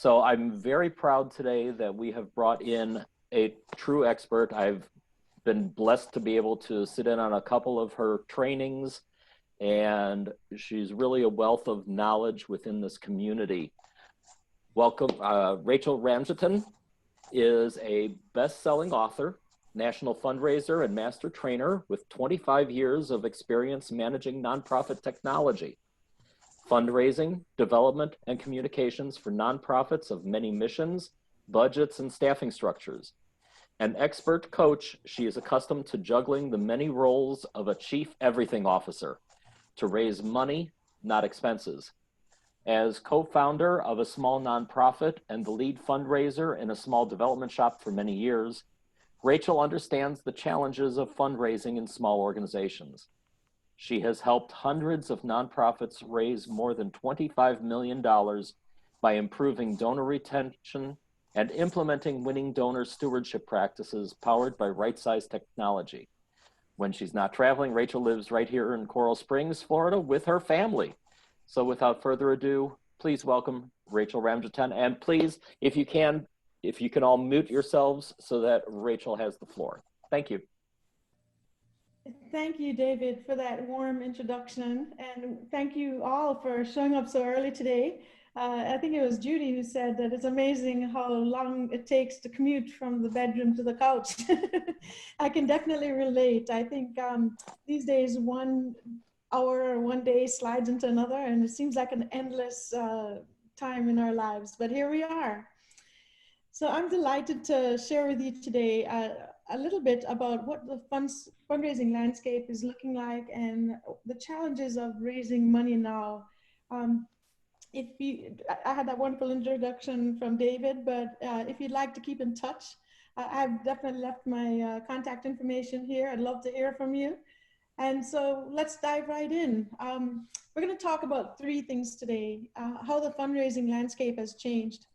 So I'm very proud today that we have brought in a true expert. I've been blessed to be able to sit in on a couple of her trainings, and she's really a wealth of knowledge within this community. Welcome. Rachel Ramjetan is a best-selling author, national fundraiser, and master trainer with 25 years of experience managing nonprofit technology, fundraising, development, and communications for nonprofits of many missions, budgets, and staffing structures. An expert coach, she is accustomed to juggling the many roles of a chief everything officer to raise money, not expenses. As co-founder of a small nonprofit and the lead fundraiser in a small development shop for many years, Rachel understands the challenges of fundraising in small organizations. She has helped hundreds of nonprofits raise more than $25 million by improving donor retention and implementing winning donor stewardship practices powered by right-sized technology. When she's not traveling, Rachel lives right here in Coral Springs, Florida with her family. So without further ado, please welcome Rachel Ramjetan. And please, if you can all mute yourselves so that Rachel has the floor. Thank you. Thank you, David, for that warm introduction. And thank you all for showing up so early today. I think it was Judy who said that it's amazing how long it takes to commute from the bedroom to the couch. I can definitely relate. I think these days 1 hour or 1 day slides into another, and it seems like an endless time in our lives, but here we are. So I'm delighted to share with you today a little bit about what the fundraising landscape is looking like and the challenges of raising money now. I had that wonderful introduction from David, but if you'd like to keep in touch, I've definitely left my contact information here. I'd love to hear from you. And so let's dive right in. We're going to talk about 3 things today: how the fundraising landscape has changed.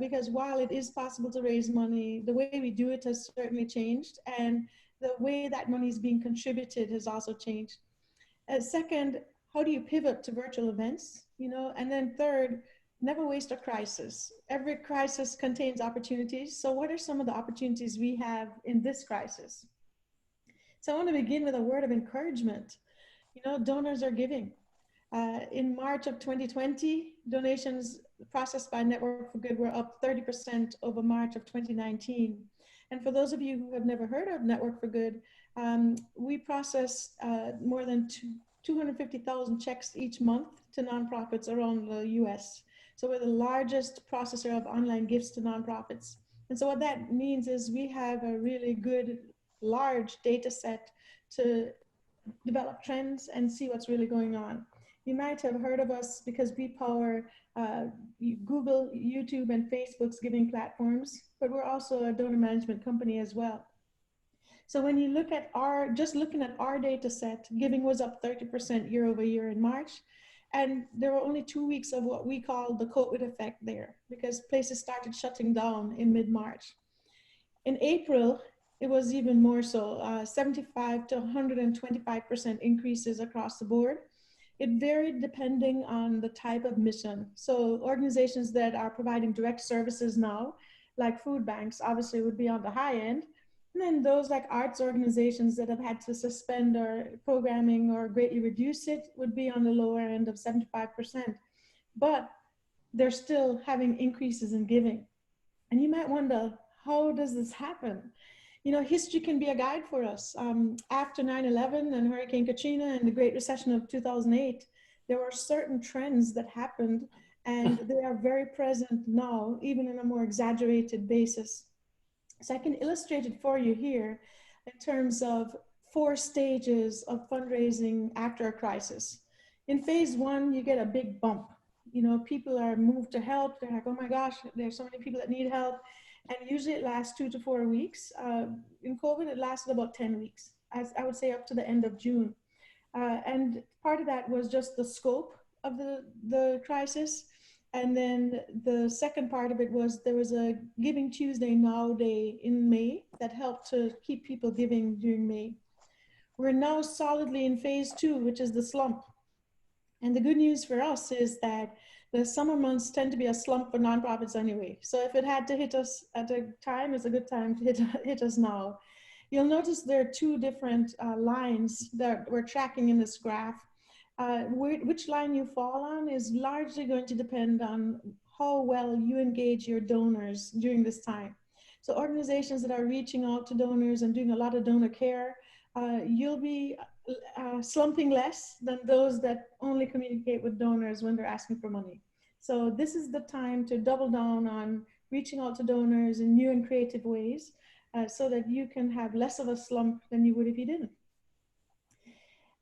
Because while it is possible to raise money, the way we do it has certainly changed, and the way that money is being contributed has also changed. Second, how do you pivot to virtual events? And then third, never waste a crisis. Every crisis contains opportunities. So what are some of the opportunities we have in this crisis? So I want to begin with a word of encouragement. Donors are giving. In March of 2020, donations processed by Network for Good were up 30% over March of 2019. And for those of you who have never heard of Network for Good, we process more than 250,000 checks each month to nonprofits around the US. So we're the largest processor of online gifts to nonprofits. And so what that means is we have a really good, large data set to develop trends and see what's really going on. You might have heard of us because we power Google, YouTube, and Facebook's giving platforms, but we're also a donor management company as well. So when you look at looking at our data set, giving was up 30% year over year in March. And there were only 2 weeks of what we call the COVID effect there, because places started shutting down in mid-March. In April, it was even more so, 75 to 125% increases across the board. It varied depending on the type of mission. So organizations that are providing direct services now, like food banks, obviously would be on the high end. And then those like arts organizations that have had to suspend their programming or greatly reduce it would be on the lower end of 75%. But they're still having increases in giving. And you might wonder, how does this happen? History can be a guide for us. After 9/11 and Hurricane Katrina and the Great Recession of 2008, there were certain trends that happened, and they are very present now, even in a more exaggerated basis. So I can illustrate it for you here in terms of 4 stages of fundraising after a crisis. In phase 1, you get a big bump. People are moved to help. They're like, oh my gosh, there's so many people that need help. And usually it lasts 2 to 4 weeks. In COVID, it lasted about 10 weeks, as I would say up to the end of June. And part of that was just the scope of the crisis. And then the second part of it was there was a Giving Tuesday Now Day in May that helped to keep people giving during May. We're now solidly in phase 2, which is the slump. And the good news for us is that The summer months tend to be a slump for nonprofits anyway. So if it had to hit us at a time, it's a good time to hit us now. You'll notice there are two different lines that we're tracking in this graph. Which line you fall on is largely going to depend on how well you engage your donors during this time. So organizations that are reaching out to donors and doing a lot of donor care, you'll be slumping less than those that only communicate with donors when they're asking for money. So this is the time to double down on reaching out to donors in new and creative ways so that you can have less of a slump than you would if you didn't.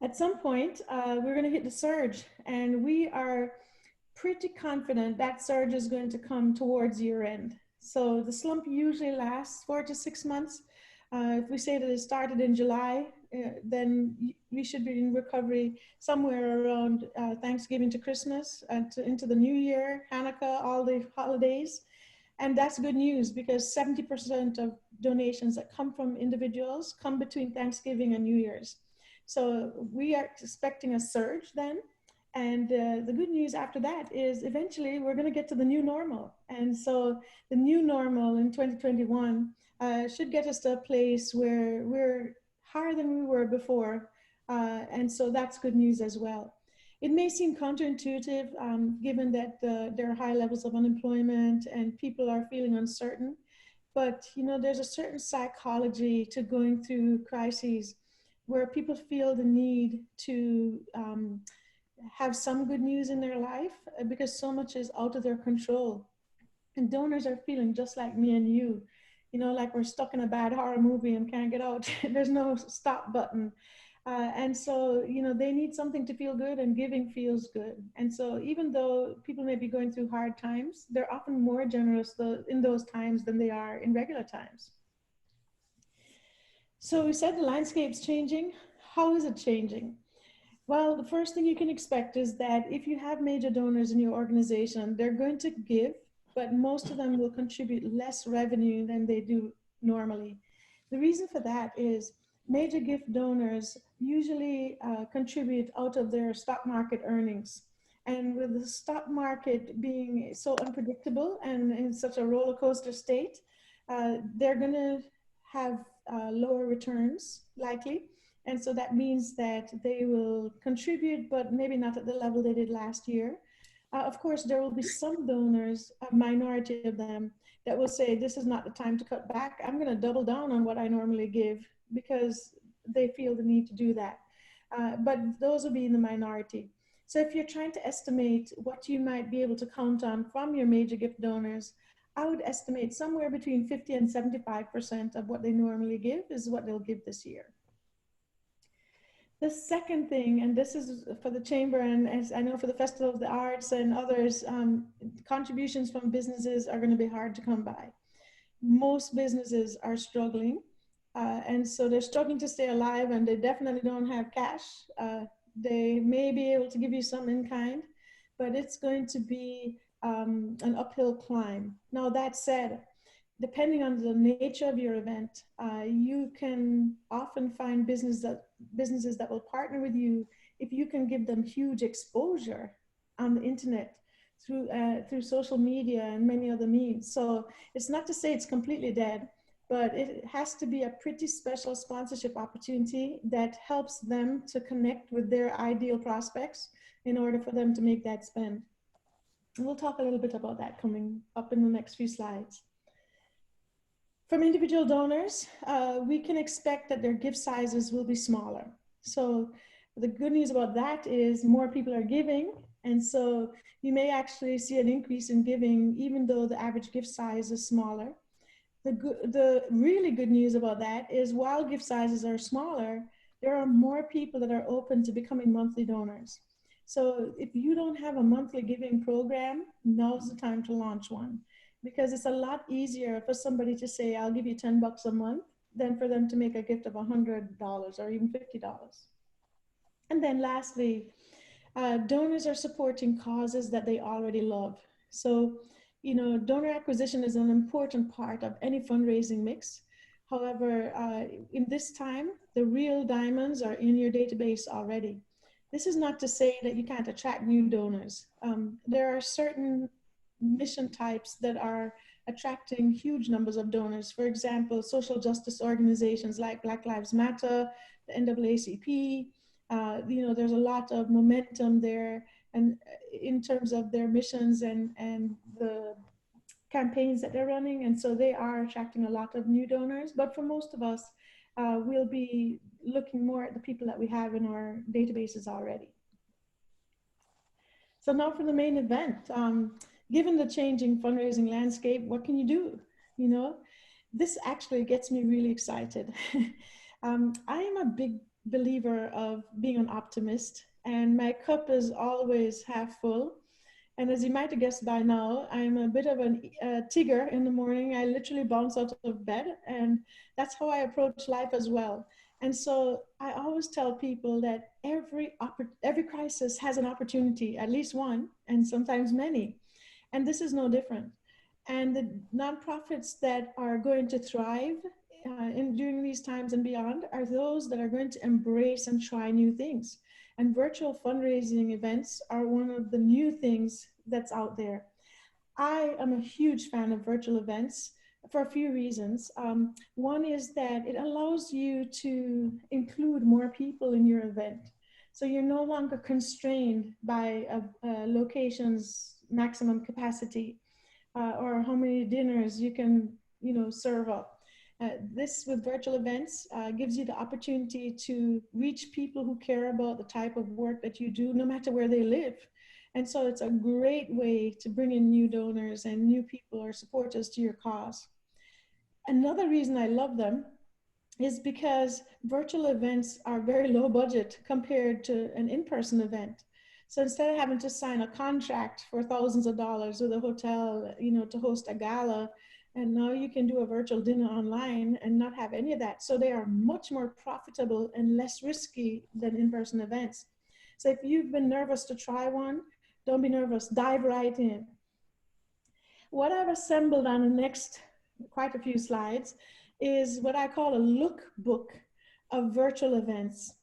At some point, we're going to hit the surge, and we are pretty confident that surge is going to come towards year end. So the slump usually lasts 4 to 6 months. If we say that it started in July, then we should be in recovery somewhere around Thanksgiving to Christmas and into the New Year, Hanukkah, all the holidays. And that's good news because 70% of donations that come from individuals come between Thanksgiving and New Year's. So we are expecting a surge then. And the good news after that is eventually we're going to get to the new normal. And so the new normal in 2021 should get us to a place where we're higher than we were before. And so that's good news as well. It may seem counterintuitive given that there are high levels of unemployment and people are feeling uncertain. But you know, there's a certain psychology to going through crises where people feel the need to have some good news in their life because so much is out of their control. And donors are feeling just like me and you, like we're stuck in a bad horror movie and can't get out. There's no stop button. And so, they need something to feel good, and giving feels good. And so even though people may be going through hard times, they're often more generous in those times than they are in regular times. So we said the landscape's changing. How is it changing? Well, the first thing you can expect is that if you have major donors in your organization, they're going to give, but most of them will contribute less revenue than they do normally. The reason for that is major gift donors usually contribute out of their stock market earnings. And with the stock market being so unpredictable and in such a roller coaster state, they're going to have lower returns likely. And so that means that they will contribute, but maybe not at the level they did last year. Of course, there will be some donors, a minority of them, that will say, this is not the time to cut back. I'm going to double down on what I normally give because they feel the need to do that. But those will be in the minority. So if you're trying to estimate what you might be able to count on from your major gift donors, I would estimate somewhere between 50 and 75% of what they normally give is what they'll give this year. The second thing, and this is for the Chamber and as I know for the Festival of the Arts and others, contributions from businesses are going to be hard to come by. Most businesses are struggling, and so they're struggling to stay alive, and they definitely don't have cash. They may be able to give you some in kind, but it's going to be an uphill climb. Now, that said, depending on the nature of your event, you can often find businesses that will partner with you if you can give them huge exposure on the internet through social media and many other means. So it's not to say it's completely dead, but it has to be a pretty special sponsorship opportunity that helps them to connect with their ideal prospects in order for them to make that spend. And we'll talk a little bit about that coming up in the next few slides. From individual donors, we can expect that their gift sizes will be smaller. So the good news about that is more people are giving. And so you may actually see an increase in giving, even though the average gift size is smaller. The really good news about that is while gift sizes are smaller, there are more people that are open to becoming monthly donors. So if you don't have a monthly giving program, now's the time to launch one. Because it's a lot easier for somebody to say, I'll give you $10 a month than for them to make a gift of $100 or even $50. And then lastly, donors are supporting causes that they already love. So, donor acquisition is an important part of any fundraising mix. However, in this time, the real diamonds are in your database already. This is not to say that you can't attract new donors. There are certain mission types that are attracting huge numbers of donors. For example, social justice organizations like Black Lives Matter, the NAACP, there's a lot of momentum there, and in terms of their missions and the campaigns that they're running. And so they are attracting a lot of new donors. But for most of us, we'll be looking more at the people that we have in our databases already. So now for the main event. Given the changing fundraising landscape, what can you do? You know, this actually gets me really excited. I am a big believer of being an optimist, and my cup is always half full. And as you might have guessed by now, I'm a bit of a tigger in the morning. I literally bounce out of bed, and that's how I approach life as well. And so I always tell people that every crisis has an opportunity, at least one, and sometimes many. And this is no different. And the nonprofits that are going to thrive during these times and beyond are those that are going to embrace and try new things. And virtual fundraising events are one of the new things that's out there. I am a huge fan of virtual events for a few reasons. One is that it allows you to include more people in your event. So you're no longer constrained by a location's maximum capacity or how many dinners you can, serve up. This with virtual events gives you the opportunity to reach people who care about the type of work that you do, no matter where they live. And so it's a great way to bring in new donors and new people or supporters to your cause. Another reason I love them is because virtual events are very low budget compared to an in-person event. So instead of having to sign a contract for thousands of dollars with a hotel, to host a gala, and now you can do a virtual dinner online and not have any of that. So they are much more profitable and less risky than in-person events. So if you've been nervous to try one, don't be nervous, dive right in. What I've assembled on the next quite a few slides is what I call a lookbook of virtual events.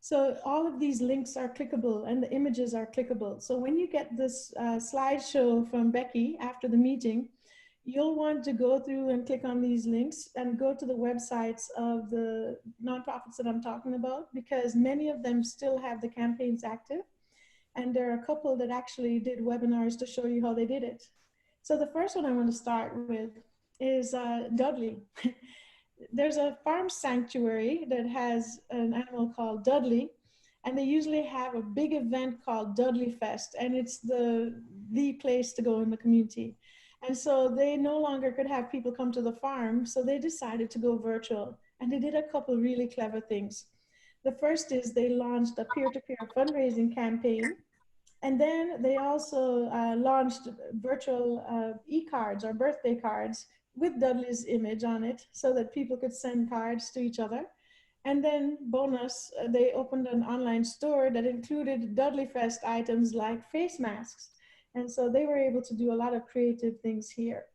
So all of these links are clickable and the images are clickable. So when you get this slideshow from Becky after the meeting, you'll want to go through and click on these links and go to the websites of the nonprofits that I'm talking about, because many of them still have the campaigns active. And there are a couple that actually did webinars to show you how they did it. So the first one I want to start with is Dudley. There's a farm sanctuary that has an animal called Dudley, and they usually have a big event called Dudley Fest, and it's the place to go in the community. And so they no longer could have people come to the farm, so they decided to go virtual, and they did a couple really clever things. The first is they launched a peer-to-peer fundraising campaign, and then they also launched virtual e-cards or birthday cards with Dudley's image on it so that people could send cards to each other. And then bonus, they opened an online store that included Dudley Fest items like face masks. And so they were able to do a lot of creative things here.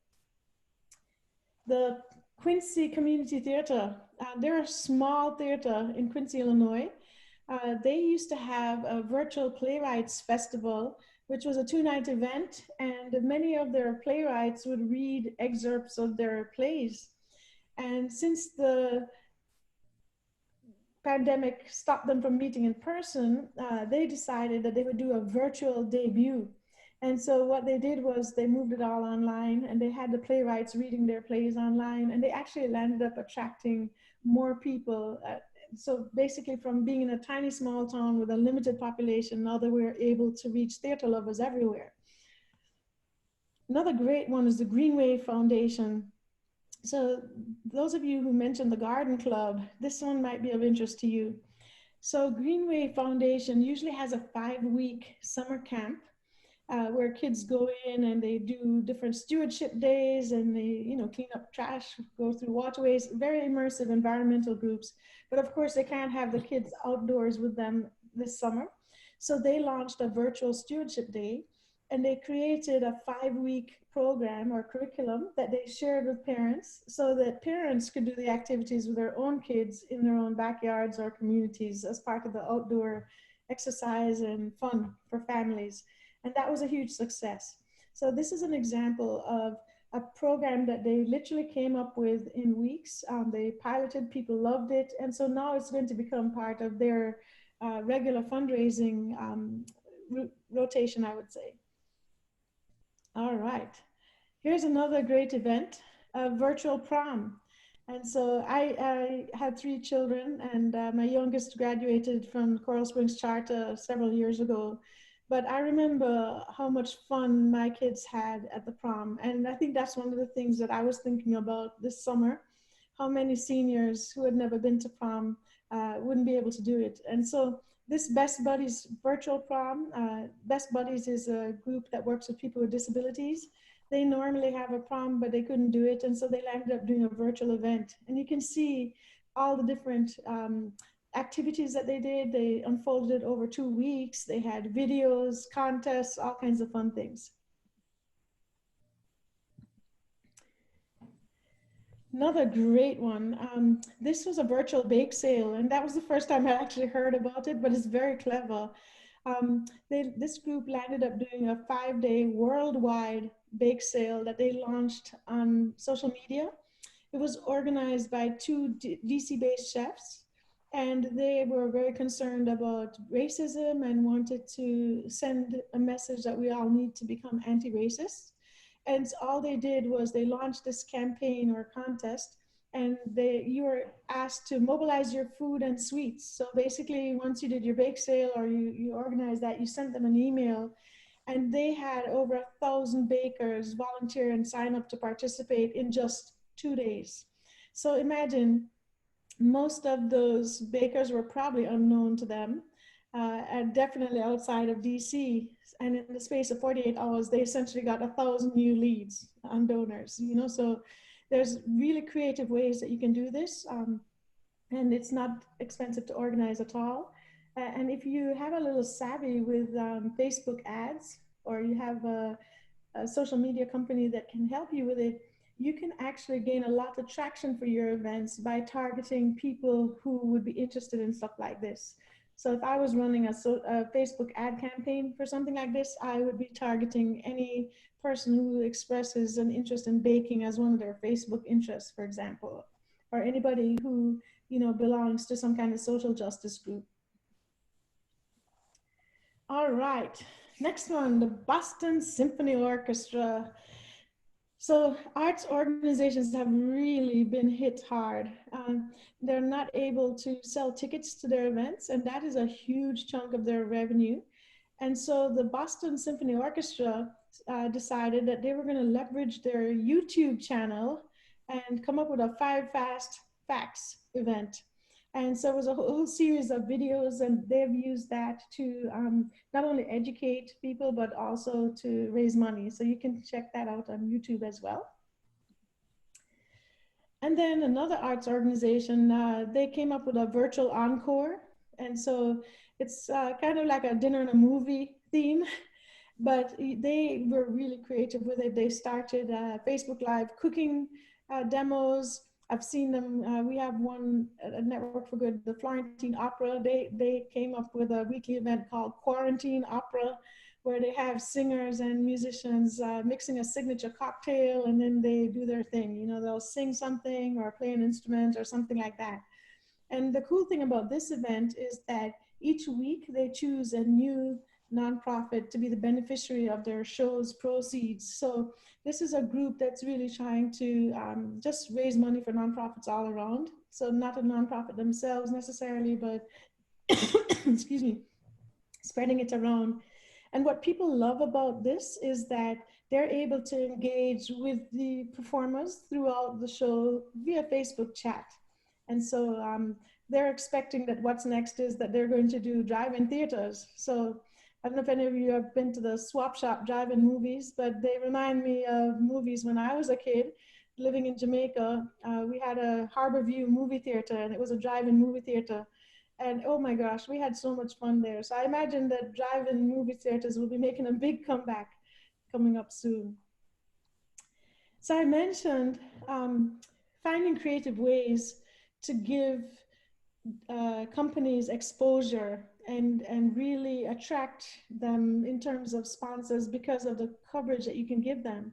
The Quincy Community Theater, they're a small theater in Quincy, Illinois. They used to have a virtual playwrights festival, which was a 2-night event, and many of their playwrights would read excerpts of their plays. And since the pandemic stopped them from meeting in person, they decided that they would do a virtual debut. And so what they did was they moved it all online, and they had the playwrights reading their plays online, and they actually landed up attracting more people. So basically from being in a tiny small town with a limited population, now they were able to reach theater lovers everywhere. Another great one is the Greenway Foundation. So those of you who mentioned the Garden Club, this one might be of interest to you. So Greenway Foundation usually has a 5-week summer camp where kids go in and they do different stewardship days, and they, clean up trash, go through waterways, very immersive environmental groups. But of course, they can't have the kids outdoors with them this summer. So they launched a virtual stewardship day, and they created a 5-week program or curriculum that they shared with parents so that parents could do the activities with their own kids in their own backyards or communities as part of the outdoor exercise and fun for families. And that was a huge success. So this is an example of a program that they literally came up with in weeks. They piloted, people loved it. And so now it's going to become part of their regular fundraising rotation, I would say. All right. Here's another great event, a virtual prom. And so I had 3 children, and my youngest graduated from Coral Springs Charter several years ago. But I remember how much fun my kids had at the prom. And I think that's one of the things that I was thinking about this summer, how many seniors who had never been to prom wouldn't be able to do it. And so this Best Buddies virtual prom, Best Buddies is a group that works with people with disabilities. They normally have a prom, but they couldn't do it. And so they ended up doing a virtual event. And you can see all the different activities that they did. They unfolded it over 2 weeks. They had videos, contests, all kinds of fun things. Another great one. This was a virtual bake sale, and that was the first time I actually heard about it, but it's very clever. This group landed up doing a 5-day worldwide bake sale that they launched on social media. It was organized by 2 DC-based chefs, and they were very concerned about racism and wanted to send a message that we all need to become anti-racist. And all they did was they launched this campaign or contest, and you were asked to mobilize your food and sweets. So basically, once you did your bake sale or you organized that, you sent them an email, and they had over 1,000 bakers volunteer and sign up to participate in just 2 days. So imagine, most of those bakers were probably unknown to them, and definitely outside of DC. And in the space of 48 hours, they essentially got 1,000 new leads on donors. So there's really creative ways that you can do this, and it's not expensive to organize at all. And if you have a little savvy with Facebook ads, or you have a social media company that can help you with it, you can actually gain a lot of traction for your events by targeting people who would be interested in stuff like this. So if I was running a Facebook ad campaign for something like this, I would be targeting any person who expresses an interest in baking as one of their Facebook interests, for example, or anybody who belongs to some kind of social justice group. All right, next one, the Boston Symphony Orchestra. So arts organizations have really been hit hard. They're not able to sell tickets to their events, and that is a huge chunk of their revenue. And so the Boston Symphony Orchestra decided that they were going to leverage their YouTube channel and come up with a 5 Fast Facts event. And so it was a whole series of videos, and they've used that to not only educate people, but also to raise money. So you can check that out on YouTube as well. And then another arts organization, they came up with a virtual encore. And so it's kind of like a dinner and a movie theme, but they were really creative with it. They started Facebook Live cooking demos. I've seen them. We have one at Network for Good, the Florentine Opera. They came up with a weekly event called Quarantine Opera, where they have singers and musicians mixing a signature cocktail, and then they do their thing. They'll sing something or play an instrument or something like that. And the cool thing about this event is that each week they choose a new nonprofit to be the beneficiary of their show's proceeds. So this is a group that's really trying to just raise money for nonprofits all around. So not a nonprofit themselves necessarily, but excuse me, spreading it around. And what people love about this is that they're able to engage with the performers throughout the show via Facebook chat. And so they're expecting that what's next is that they're going to do drive-in theaters. So I don't know if any of you have been to the Swap Shop drive-in movies, but they remind me of movies when I was a kid living in Jamaica. We had a Harbor View movie theater, and it was a drive-in movie theater. And oh my gosh, we had so much fun there. So I imagine that drive-in movie theaters will be making a big comeback coming up soon. So I mentioned finding creative ways to give companies exposure and really attract them in terms of sponsors because of the coverage that you can give them.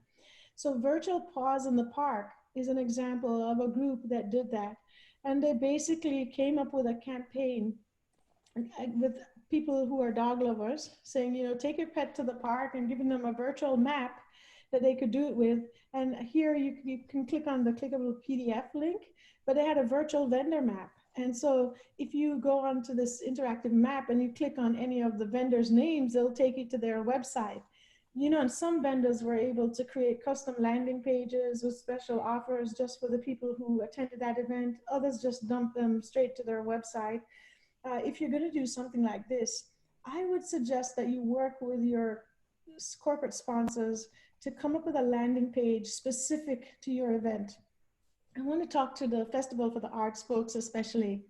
So Virtual Paws in the Park is an example of a group that did that. And they basically came up with a campaign with people who are dog lovers saying, you know, take your pet to the park and giving them a virtual map that they could do it with. And here you can click on the clickable PDF link, but they had a virtual vendor map. And so if you go onto this interactive map and you click on any of the vendors' names, they'll take you to their website. You know, and some vendors were able to create custom landing pages with special offers just for the people who attended that event. Others just dumped them straight to their website. If you're going to do something like this, I would suggest that you work with your corporate sponsors to come up with a landing page specific to your event. I want to talk to the Festival for the Arts folks especially.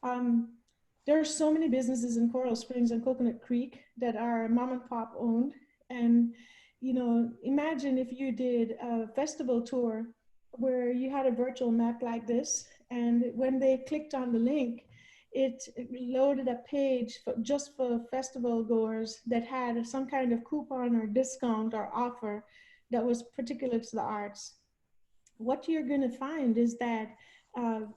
There are so many businesses in Coral Springs and Coconut Creek that are mom and pop owned. And, you know, imagine if you did a festival tour where you had a virtual map like this, and when they clicked on the link, it loaded a page just for festival goers that had some kind of coupon or discount or offer that was particular to the arts. What you're going to find is that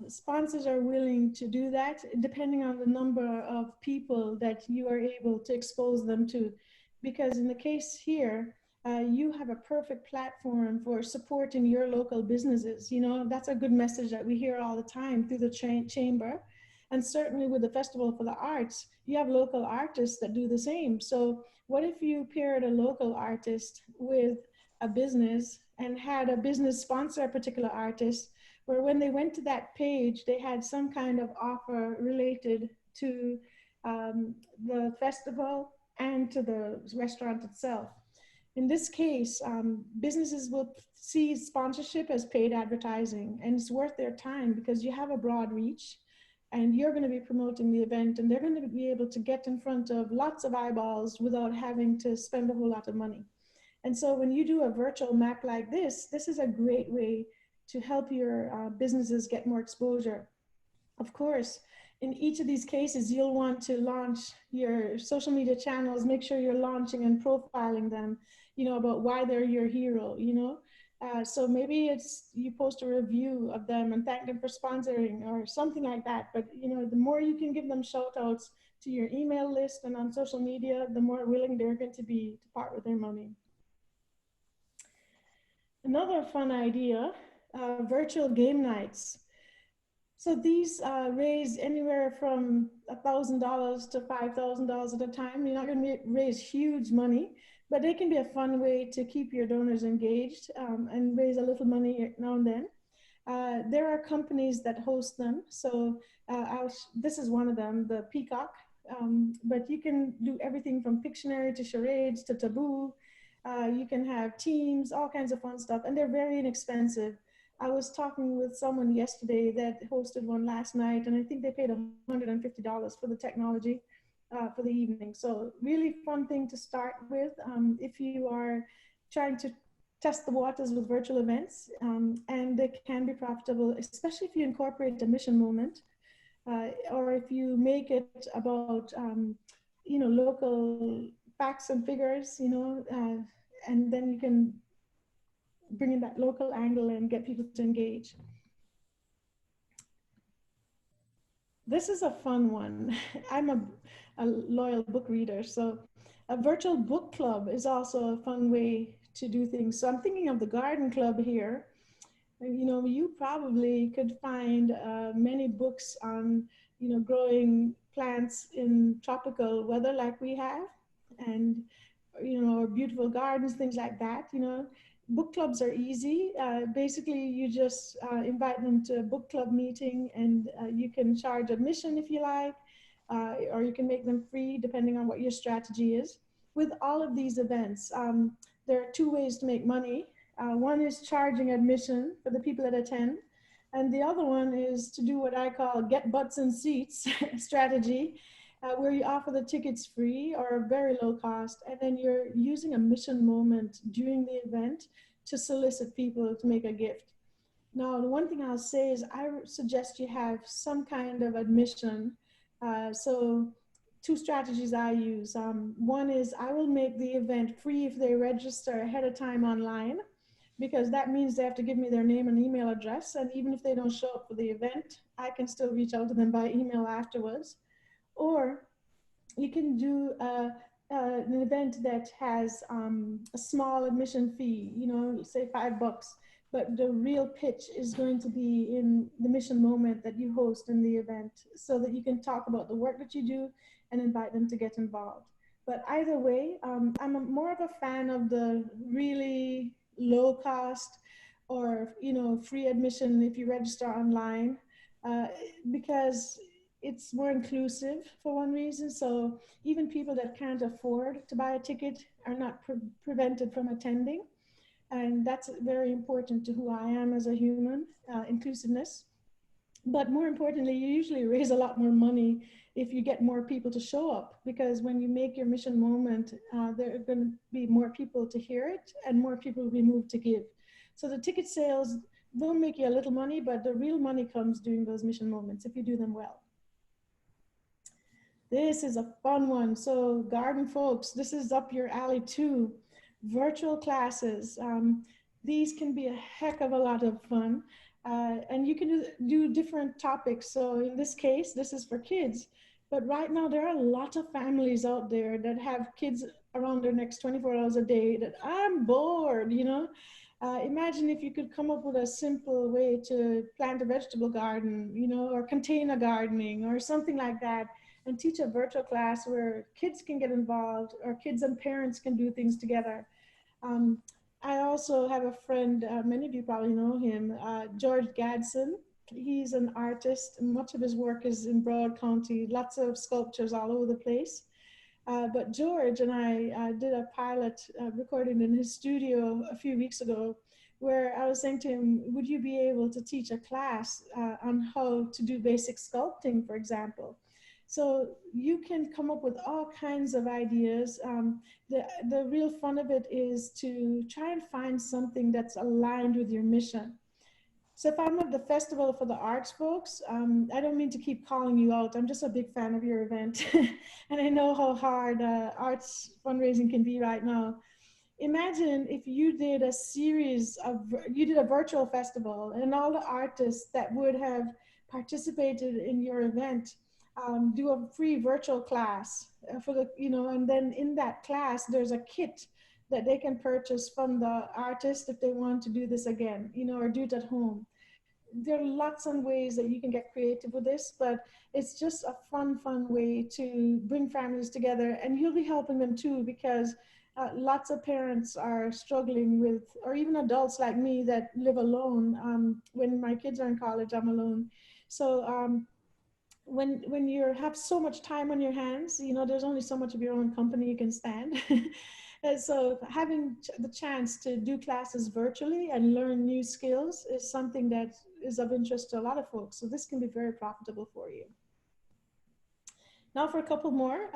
sponsors are willing to do that depending on the number of people that you are able to expose them to. Because in the case here, you have a perfect platform for supporting your local businesses. You know, that's a good message that we hear all the time through the chamber. And certainly with the Festival for the Arts, you have local artists that do the same. So what if you paired a local artist with a business and had a business sponsor a particular artist, where when they went to that page, they had some kind of offer related to the festival and to the restaurant itself. In this case, businesses will see sponsorship as paid advertising, and it's worth their time because you have a broad reach and you're going to be promoting the event, and they're going to be able to get in front of lots of eyeballs without having to spend a whole lot of money. And so when you do a virtual map like this is a great way to help your businesses get more exposure. Of course, in each of these cases, you'll want to launch your social media channels, make sure you're launching and profiling them, you know, about why they're your hero, you know. So maybe it's you post a review of them and thank them for sponsoring or something like that. But, you know, the more you can give them shout outs to your email list and on social media, the more willing they're going to be to part with their money. Another fun idea, virtual game nights. So these raise anywhere from $1,000 to $5,000 at a time. You're not going to raise huge money, but they can be a fun way to keep your donors engaged and raise a little money now and then. There are companies that host them. So this is one of them, the Peacock. But you can do everything from Pictionary to charades to taboo. You can have teams, all kinds of fun stuff, and they're very inexpensive. I was talking with someone yesterday that hosted one last night, and I think they paid $150 for the technology for the evening. So really fun thing to start with if you are trying to test the waters with virtual events, and they can be profitable, especially if you incorporate a mission moment, or if you make it about, you know, local facts and figures, you know, and then you can bring in that local angle and get people to engage. This is a fun one. I'm a loyal book reader, so a virtual book club is also a fun way to do things. So I'm thinking of the garden club here. You know, you probably could find many books on, you know, growing plants in tropical weather like we have, and, you know, or beautiful gardens, things like that. You know, book clubs are easy. Basically, you just invite them to a book club meeting, and you can charge admission if you like, or you can make them free depending on what your strategy is. With all of these events, there are two ways to make money. One is charging admission for the people that attend. And the other one is to do what I call get butts in seats strategy, where you offer the tickets free or very low cost. And then you're using a mission moment during the event to solicit people to make a gift. Now, the one thing I'll say is I suggest you have some kind of admission. So two strategies I use. One is I will make the event free if they register ahead of time online, because that means they have to give me their name and email address. And even if they don't show up for the event, I can still reach out to them by email afterwards. Or you can do an event that has a small admission fee, you know, say $5, but the real pitch is going to be in the mission moment that you host in the event, so that you can talk about the work that you do and invite them to get involved. But either way, more of a fan of the really low cost, or, you know, free admission if you register online, uh, because it's more inclusive for one reason. So even people that can't afford to buy a ticket are not prevented from attending. And that's very important to who I am as a human, inclusiveness. But more importantly, you usually raise a lot more money if you get more people to show up, because when you make your mission moment, there are going to be more people to hear it and more people will be moved to give. So the ticket sales will make you a little money, but the real money comes during those mission moments if you do them well. This is a fun one. So garden folks, this is up your alley too. Virtual classes. These can be a heck of a lot of fun. And you can do different topics. So in this case, this is for kids. But right now, there are a lot of families out there that have kids around their next 24 hours a day that I'm bored, you know. Imagine if you could come up with a simple way to plant a vegetable garden, you know, or container gardening or something like that, and teach a virtual class where kids can get involved, or kids and parents can do things together. Um, I also have a friend, many of you probably know him, George Gadsden. He's an artist, and much of his work is in Broward County, lots of sculptures all over the place. But George and I did a pilot recording in his studio a few weeks ago, where I was saying to him, would you be able to teach a class on how to do basic sculpting, for example? So you can come up with all kinds of ideas. The real fun of it is to try and find something that's aligned with your mission. So if I'm at the Festival for the Arts folks, I don't mean to keep calling you out. I'm just a big fan of your event. And I know how hard arts fundraising can be right now. Imagine if you did a series of, you did a virtual festival, and all the artists that would have participated in your event do a free virtual class for the, you know, and then in that class, there's a kit that they can purchase from the artist if they want to do this again, you know, or do it at home. There are lots of ways that you can get creative with this, but it's just a fun way to bring families together. And you'll be helping them too, because lots of parents are struggling with, or even adults like me that live alone. When my kids are in college, I'm alone. So when you have so much time on your hands, you know, there's only so much of your own company you can stand. And so having the chance to do classes virtually and learn new skills is something that is of interest to a lot of folks. So this can be very profitable for you. Now for a couple more,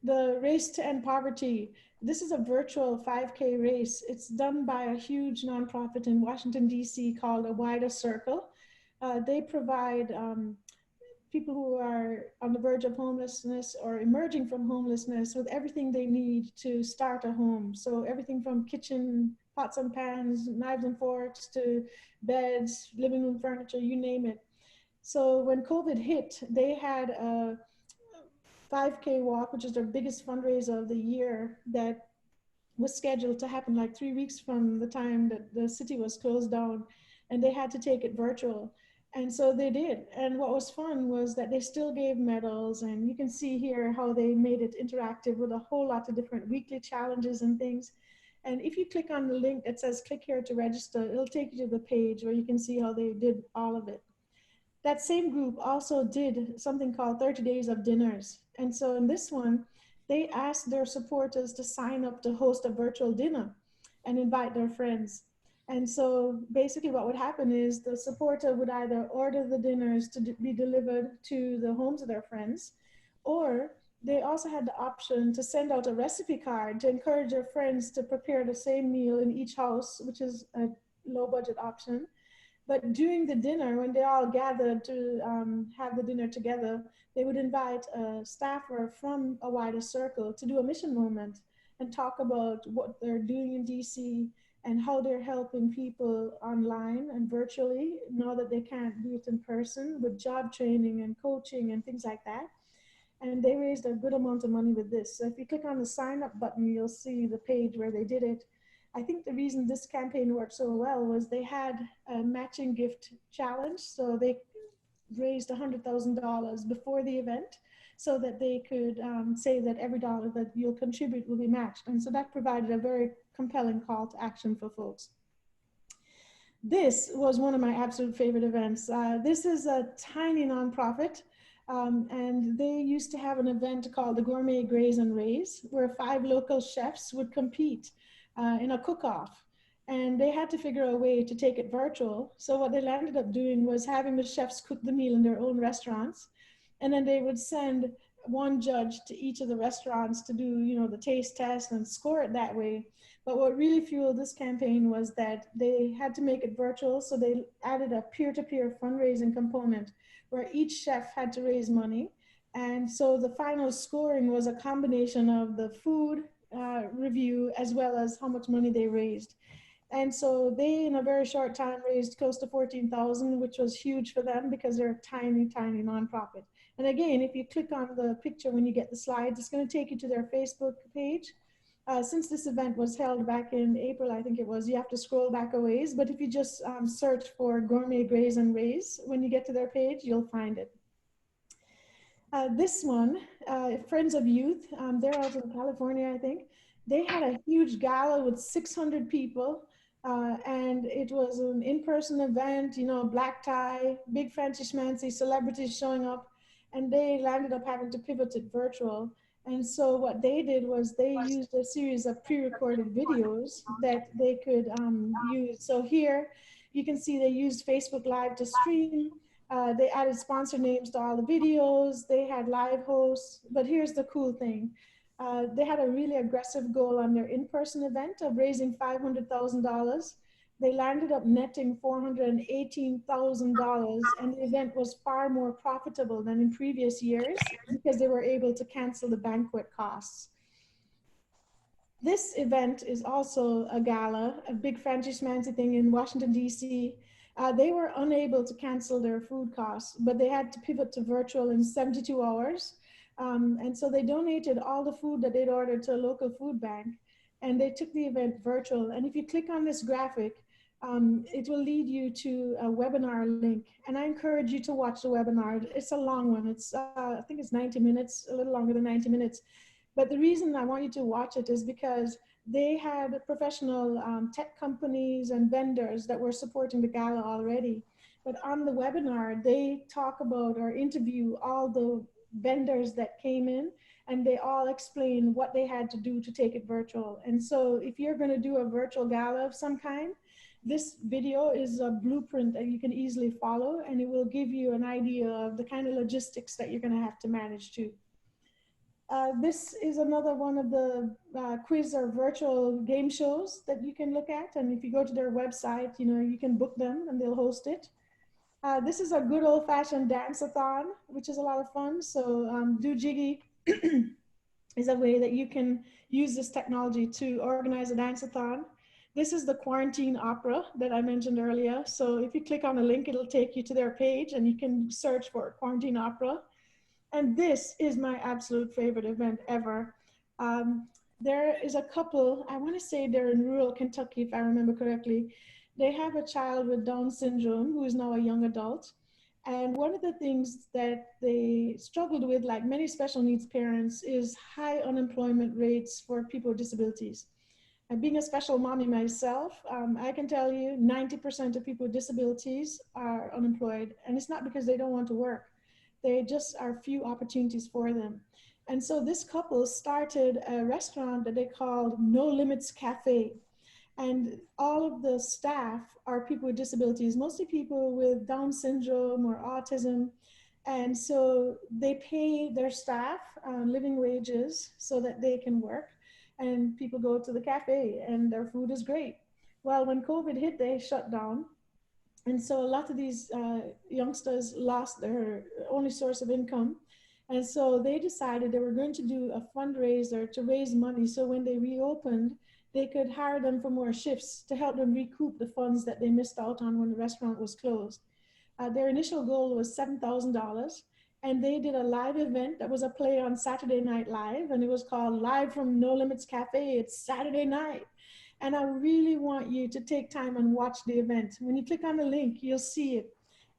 the Race to End Poverty. This is a virtual 5K race. It's done by a huge nonprofit in Washington, D.C. called A Wider Circle. They provide people who are on the verge of homelessness or emerging from homelessness with everything they need to start a home. So everything from kitchen pots and pans, knives and forks, to beds, living room furniture, you name it. So when COVID hit, they had a 5K walk, which is their biggest fundraiser of the year, that was scheduled to happen like 3 weeks from the time that the city was closed down, and they had to take it virtual. And so they did. And what was fun was that they still gave medals, and you can see here how they made it interactive with a whole lot of different weekly challenges and things. And if you click on the link that says click here to register, it'll take you to the page where you can see how they did all of it. That same group also did something called 30 Days of Dinners. And so in this one, they asked their supporters to sign up to host a virtual dinner and invite their friends. And so basically what would happen is the supporter would either order the dinners to be delivered to the homes of their friends, or they also had the option to send out a recipe card to encourage their friends to prepare the same meal in each house, which is a low budget option. But during the dinner, when they all gathered to have the dinner together, they would invite a staffer from a wider circle to do a mission moment and talk about what they're doing in DC and how they're helping people online and virtually now that they can't do it in person, with job training and coaching and things like that. And they raised a good amount of money with this. So if you click on the sign up button, you'll see the page where they did it. I think the reason this campaign worked so well was they had a matching gift challenge. So they raised $100,000 before the event so that they could say that every dollar that you'll contribute will be matched. And so that provided a very compelling call to action for folks. This was one of my absolute favorite events. This is a tiny nonprofit, and they used to have an event called the Gourmet Graze and Raise, where 5 local chefs would compete in a cook-off. And they had to figure out a way to take it virtual. So what they ended up doing was having the chefs cook the meal in their own restaurants, and then they would send one judge to each of the restaurants to do, you know, the taste test and score it that way. But what really fueled this campaign was that they had to make it virtual. So they added a peer-to-peer fundraising component where each chef had to raise money. And so the final scoring was a combination of the food review as well as how much money they raised. And so they, in a very short time, raised close to 14,000, which was huge for them because they're a tiny, tiny nonprofit. And again, if you click on the picture when you get the slides, it's going to take you to their Facebook page. Since this event was held back in April, I think it was, you have to scroll back a ways. But if you just search for Gourmet Graze and Raise, when you get to their page, you'll find it. This one, Friends of Youth, they're out in California, I think. They had a huge gala with 600 people. And it was an in-person event, you know, black tie, big fancy schmancy, celebrities showing up, and they landed up having to pivot it virtual. And so what they did was they used a series of pre-recorded videos that they could use. So here you can see they used Facebook Live to stream. They added sponsor names to all the videos. They had live hosts. But here's the cool thing. They had a really aggressive goal on their in-person event of raising $500,000. They landed up netting $418,000, and the event was far more profitable than in previous years because they were able to cancel the banquet costs. This event is also a gala, a big fancy schmancy thing in Washington, D.C. They were unable to cancel their food costs, but they had to pivot to virtual in 72 hours. And so they donated all the food that they'd ordered to a local food bank, and they took the event virtual. And if you click on this graphic, it will lead you to a webinar link. And I encourage you to watch the webinar. It's a long one. It's, I think it's 90 minutes, a little longer than 90 minutes. But the reason I want you to watch it is because they had professional tech companies and vendors that were supporting the gala already. But on the webinar, they talk about or interview all the vendors that came in, and they all explain what they had to do to take it virtual. And so if you're going to do a virtual gala of some kind, this video is a blueprint that you can easily follow, and it will give you an idea of the kind of logistics that you're going to have to manage too. This is another one of the quiz or virtual game shows that you can look at. And if you go to their website, you know, you can book them and they'll host it. This is a good old-fashioned dance-a-thon, which is a lot of fun. So Do Jiggy is a way that you can use this technology to organize a dance-a-thon. This is the quarantine opera that I mentioned earlier. So if you click on a link, it'll take you to their page and you can search for quarantine opera. And this is my absolute favorite event ever. There is a couple, I want to say they're in rural Kentucky, if I remember correctly. They have a child with Down syndrome who is now a young adult. And one of the things that they struggled with, like many special needs parents, is high unemployment rates for people with disabilities. And being a special mommy myself, I can tell you 90% of people with disabilities are unemployed. And it's not because they don't want to work. They just are few opportunities for them. And so this couple started a restaurant that they called No Limits Cafe. And all of the staff are people with disabilities, mostly people with Down syndrome or autism. And so they pay their staff living wages so that they can work. And people go to the cafe and their food is great. Well, when COVID hit, they shut down. And so a lot of these youngsters lost their only source of income. And so they decided they were going to do a fundraiser to raise money. So when they reopened, they could hire them for more shifts to help them recoup the funds that they missed out on when the restaurant was closed. Their initial goal was $7,000. And they did a live event that was a play on Saturday Night Live. And it was called Live from No Limits Cafe. It's Saturday night. And I really want you to take time and watch the event. When you click on the link, you'll see it.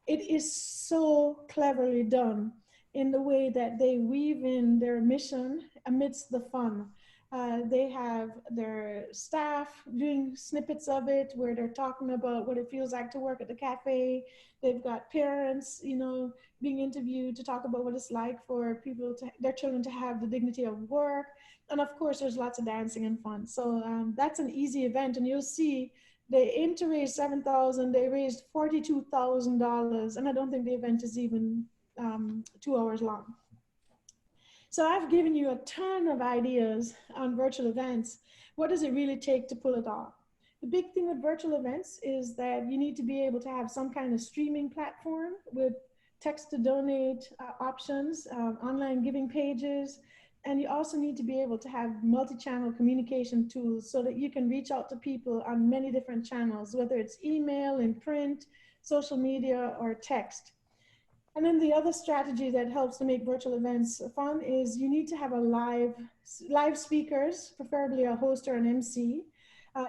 It is so cleverly done in the way that they weave in their mission amidst the fun. They have their staff doing snippets of it where they're talking about what it feels like to work at the cafe. They've got parents, you know, being interviewed to talk about what it's like for people to their children to have the dignity of work. And of course, there's lots of dancing and fun. So that's an easy event, and you'll see they aim to raise 7,000. They raised $42,000, and I don't think the event is even 2 hours long. So I've given you a ton of ideas on virtual events. What does it really take to pull it off? The big thing with virtual events is that you need to be able to have some kind of streaming platform with text to donate options, online giving pages, and you also need to be able to have multi-channel communication tools so that you can reach out to people on many different channels, whether it's email, in print, social media, or text. And then the other strategy that helps to make virtual events fun is you need to have a live speakers, preferably a host or an MC.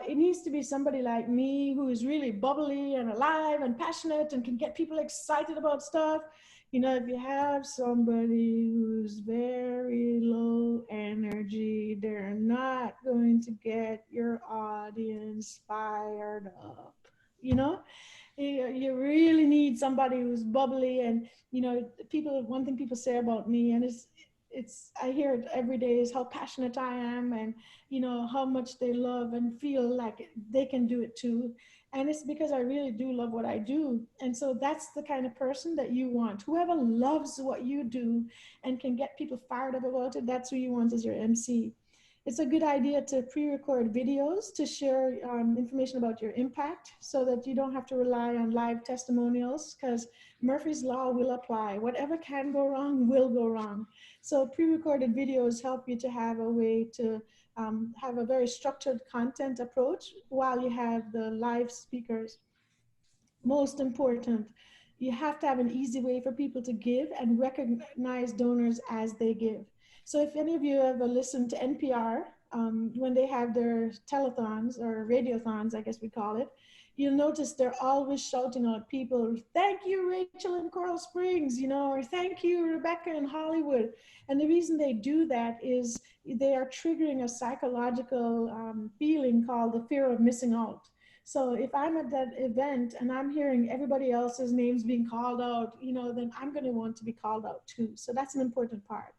It needs to be somebody like me who is really bubbly and alive and passionate and can get people excited about stuff. You know, if you have somebody who's very low energy, they're not going to get your audience fired up, you know? You really need somebody who's bubbly. And you know, people, one thing people say about me, and it's I hear it every day, is how passionate I am, and you know how much they love and feel like they can do it too. And it's because I really do love what I do. And so that's the kind of person that you want. Whoever loves what you do and can get people fired up about it, that's who you want as your MC. It's a good idea to pre-record videos to share information about your impact so that you don't have to rely on live testimonials, because Murphy's Law will apply. Whatever can go wrong will go wrong. So pre-recorded videos help you to have a way to have a very structured content approach while you have the live speakers. Most important, you have to have an easy way for people to give and recognize donors as they give. So if any of you ever listen to NPR, when they have their telethons or radiothons, I guess we call it, you'll notice they're always shouting out people, thank you, Rachel in Coral Springs, you know, or thank you, Rebecca in Hollywood. And the reason they do that is they are triggering a psychological feeling called the fear of missing out. So if I'm at that event and I'm hearing everybody else's names being called out, you know, then I'm going to want to be called out too. So that's an important part.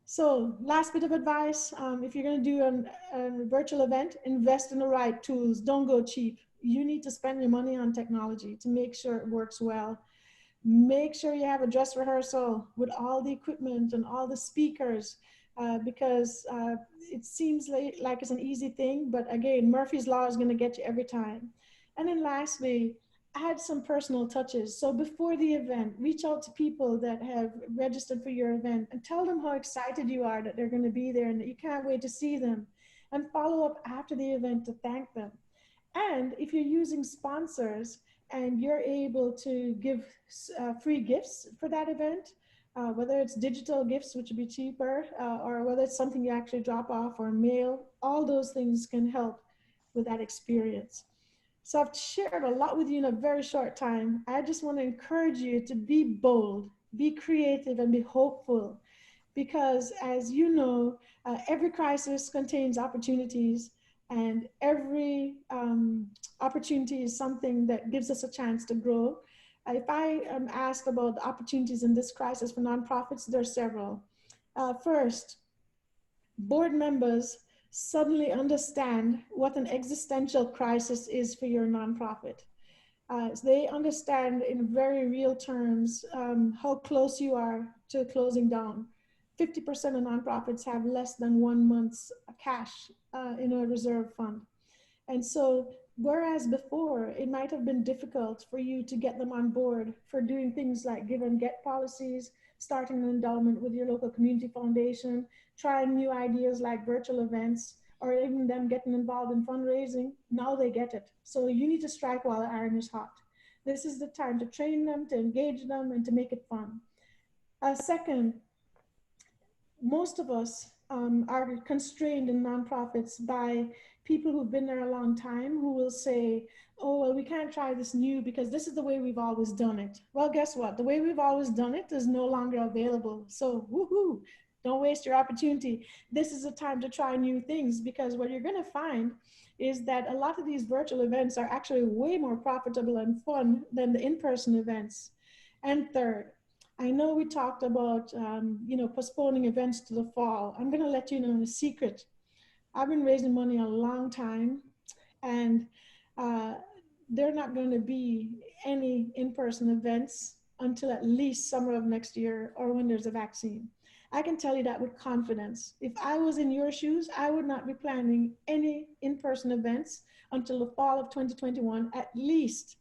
So last bit of advice, if you're going to do a virtual event, invest in the right tools. Don't go cheap. You need to spend your money on technology to make sure it works well. Make sure you have a dress rehearsal with all the equipment and all the speakers, because it seems like it's an easy thing, but again, Murphy's Law is going to get you every time. And then lastly, add some personal touches. So before the event, reach out to people that have registered for your event and tell them how excited you are that they're going to be there and that you can't wait to see them, and follow up after the event to thank them. And if you're using sponsors and you're able to give free gifts for that event, whether it's digital gifts, which would be cheaper, or whether it's something you actually drop off or mail, all those things can help with that experience. So I've shared a lot with you in a very short time. I just want to encourage you to be bold, be creative, and be hopeful. Because as you know, every crisis contains opportunities, and every opportunity is something that gives us a chance to grow. If I am asked about the opportunities in this crisis for nonprofits, there are several. First, board members suddenly understand what an existential crisis is for your nonprofit. They understand in very real terms how close you are to closing down. 50% of nonprofits have less than 1 month's cash in a reserve fund. And so Whereas before, it might have been difficult for you to get them on board for doing things like give and get policies, starting an endowment with your local community foundation, trying new ideas like virtual events, or even them getting involved in fundraising. Now they get it. So you need to strike while the iron is hot. This is the time to train them, to engage them, and to make it fun. Second, most of us are constrained in nonprofits by people who've been there a long time who will say, oh, well, we can't try this new because this is the way we've always done it. Well, guess what? The way we've always done it is no longer available. So, woohoo, don't waste your opportunity. This is a time to try new things, because what you're going to find is that a lot of these virtual events are actually way more profitable and fun than the in-person events. And third, I know we talked about, postponing events to the fall. I'm going to let you know a secret. I've been raising money a long time, and uh, there are not going to be any in-person events until at least summer of next year or when there's a vaccine. I can tell you that with confidence. If I was in your shoes, I would not be planning any in-person events until the fall of 2021 at least,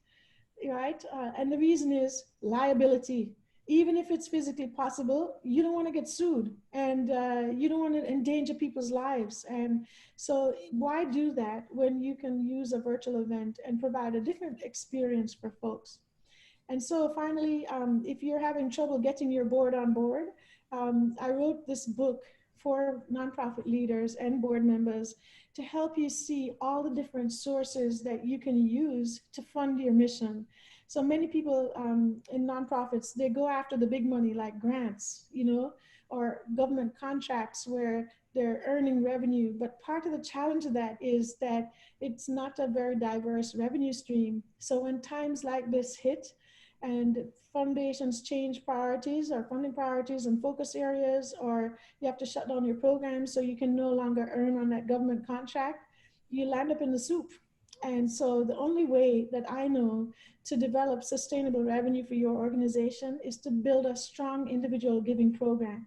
right? And the reason is liability. Even if it's physically possible, you don't want to get sued, and you don't want to endanger people's lives. And so why do that when you can use a virtual event and provide a different experience for folks? And so finally, if you're having trouble getting your board on board, I wrote this book for nonprofit leaders and board members to help you see all the different sources that you can use to fund your mission. So many people in nonprofits, they go after the big money like grants, or government contracts where they're earning revenue. But part of the challenge of that is that it's not a very diverse revenue stream. So when times like this hit, and foundations change priorities or funding priorities and focus areas, or you have to shut down your program so you can no longer earn on that government contract, you land up in the soup. And so the only way that I know to develop sustainable revenue for your organization is to build a strong individual giving program.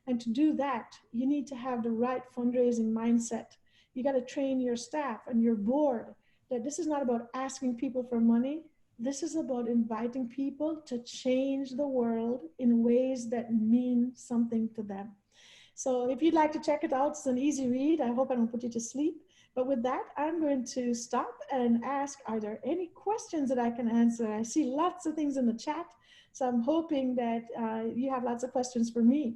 And to do that, you need to have the right fundraising mindset. You got to train your staff and your board that this is not about asking people for money. This is about inviting people to change the world in ways that mean something to them. So if you'd like to check it out, it's an easy read. I hope I don't put you to sleep. But with that, I'm going to stop and ask, are there any questions that I can answer? I see lots of things in the chat, so I'm hoping that you have lots of questions for me.